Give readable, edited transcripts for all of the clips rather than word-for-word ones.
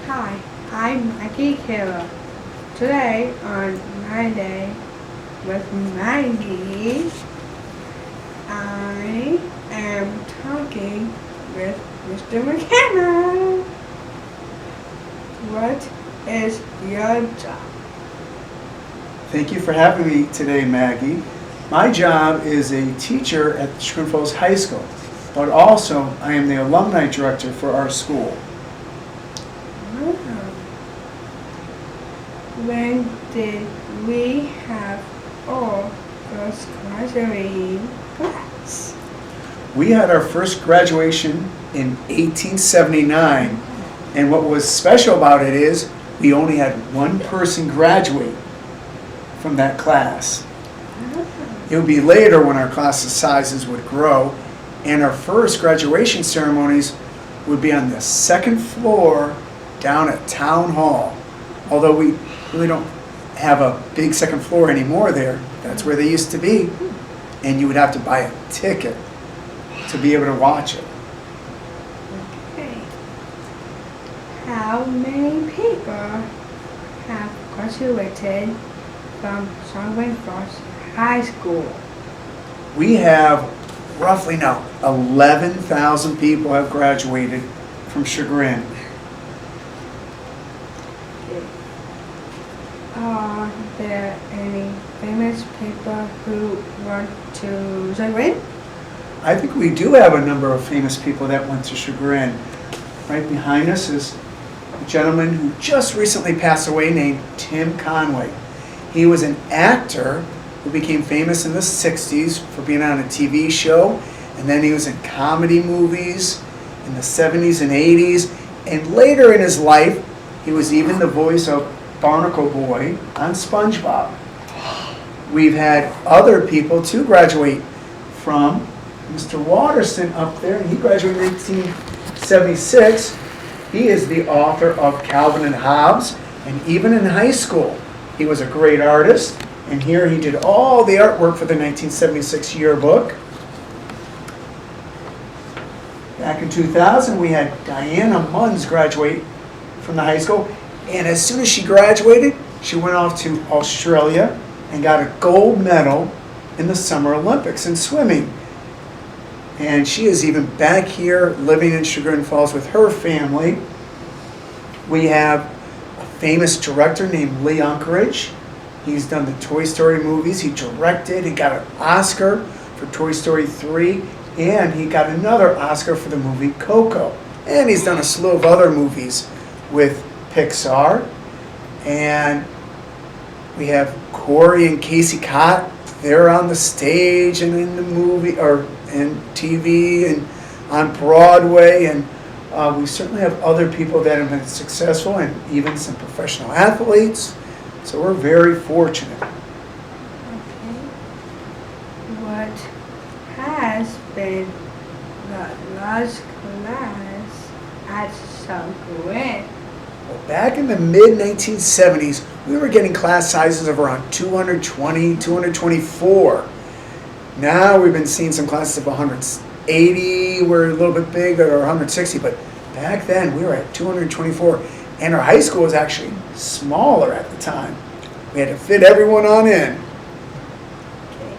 Hi, I'm Maggie Kayla. Today on my day with Maggie, I am talking with Mr. McKenna. What is your job? Thank you for having me today, Maggie. My job is a teacher at Chagrin Falls High School, but also I am the alumni director for our school. When did we have our first graduating class? We had our first graduation in 1879, and what was special about it is we only had one person graduate from that class. It would be later when our class sizes would grow, and our first graduation ceremonies would be on the second floor down at Town Hall. Although we really don't have a big second floor anymore there, that's where they used to be. And you would have to buy a ticket to be able to watch it. Okay. How many people have graduated from Chagrin Falls High School? We have roughly now 11,000 people have graduated from Chagrin. Are there any famous people who went to Chagrin? I think we do have a number of famous people that went to Chagrin. Right behind us is a gentleman who just recently passed away named Tim Conway. He was an actor who became famous in the 60s for being on a TV show, and then he was in comedy movies in the 70s and 80s, and later in his life he was even the voice of Barnacle Boy on SpongeBob. We've had other people too graduate from Mr. Watterson up there, and he graduated in 1976. He is the author of Calvin and Hobbes, and even in high school he was a great artist, and here he did all the artwork for the 1976 yearbook. Back in 2000 we had Diana Munns graduate from the high school, and as soon as she graduated she went off to Australia and got a gold medal in the Summer Olympics in swimming. And she is even back here living in Chagrin Falls with her family. We have a famous director named Lee Unkeridge. He's done the Toy Story movies. He directed and got an Oscar for Toy Story 3, and he got another Oscar for the movie Coco. And he's done a slew of other movies with Pixar. And we have Corey and Casey Cott. They're on the stage and in the movie, or in TV and on Broadway, and we certainly have other people that have been successful, and even some professional athletes. So we're very fortunate. Okay. What has been the large class at Chagrin? Well, back in the mid-1970s, we were getting class sizes of around 220, 224. Now we've been seeing some classes of 180, we're a little bit big, or 160, but back then we were at 224, and our high school was actually smaller at the time. We had to fit everyone on in. Okay.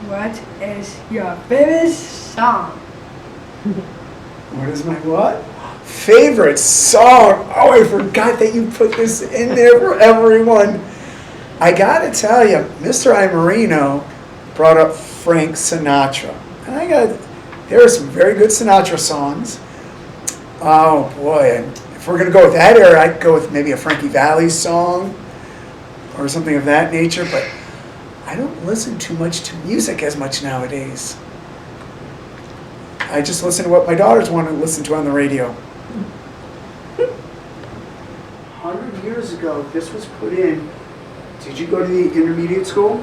What is your favorite song? What is my what? Favorite song? Oh, I forgot that you put this in there for everyone. I gotta tell you, Mr. Imarino brought up Frank Sinatra. And there are some very good Sinatra songs. Oh boy, and if we're gonna go with that era, I'd go with maybe a Frankie Valli song or something of that nature, but I don't listen too much to music as much nowadays. I just listen to what my daughters want to listen to on the radio. 100 years ago, this was put in. Did you go to the intermediate school?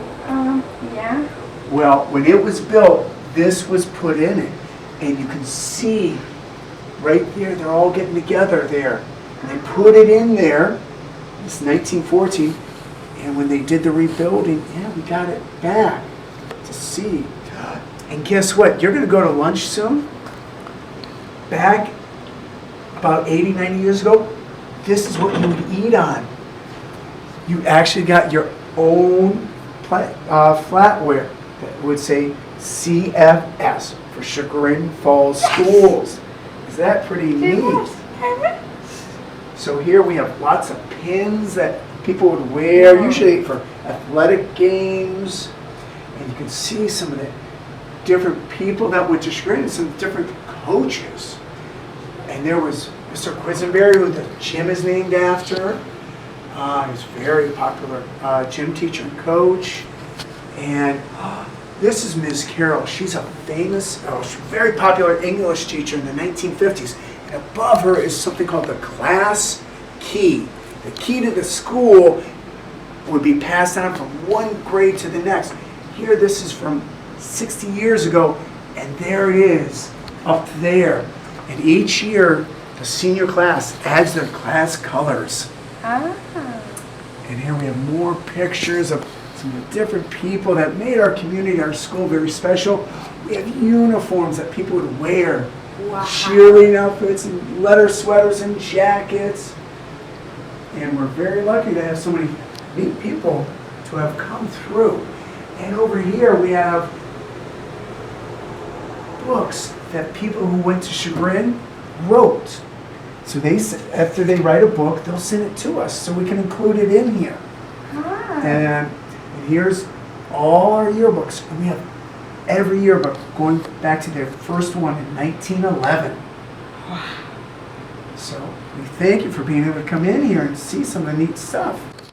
Yeah. Well, when it was built, this was put in it. And you can see right there, they're all getting together there. And they put it in there. It's 1914. And when they did the rebuilding, yeah, we got it back to see. And guess what? You're going to go to lunch soon. Back about 80, 90 years ago, this is what you would eat on. You actually got your own flatware that would say CFS for Chagrin Falls Schools. Is that pretty neat? So here we have lots of pins that people would wear, usually for athletic games. And you can see some of the different people that went to Chagrin and some different coaches. And there was Mr. Quisenberry, who the gym is named after. He's a very popular gym teacher and coach. And this is Ms. Carroll. She's a famous, very popular English teacher in the 1950s. And above her is something called the class key. The key to the school would be passed on from one grade to the next. Here, this is from 60 years ago, and there it is, up there. And each year, the senior class adds their class colors. And here we have more pictures of some of the different people that made our community, our school very special. We have uniforms that people would wear. Wow. Cheerleading outfits and leather sweaters and jackets. And we're very lucky to have so many neat people to have come through. And over here we have books that people who went to Chagrin wrote. So after they write a book, they'll send it to us so we can include it in here. And here's all our yearbooks. And we have every yearbook going back to their first one in 1911. So we thank you for being able to come in here and see some of the neat stuff.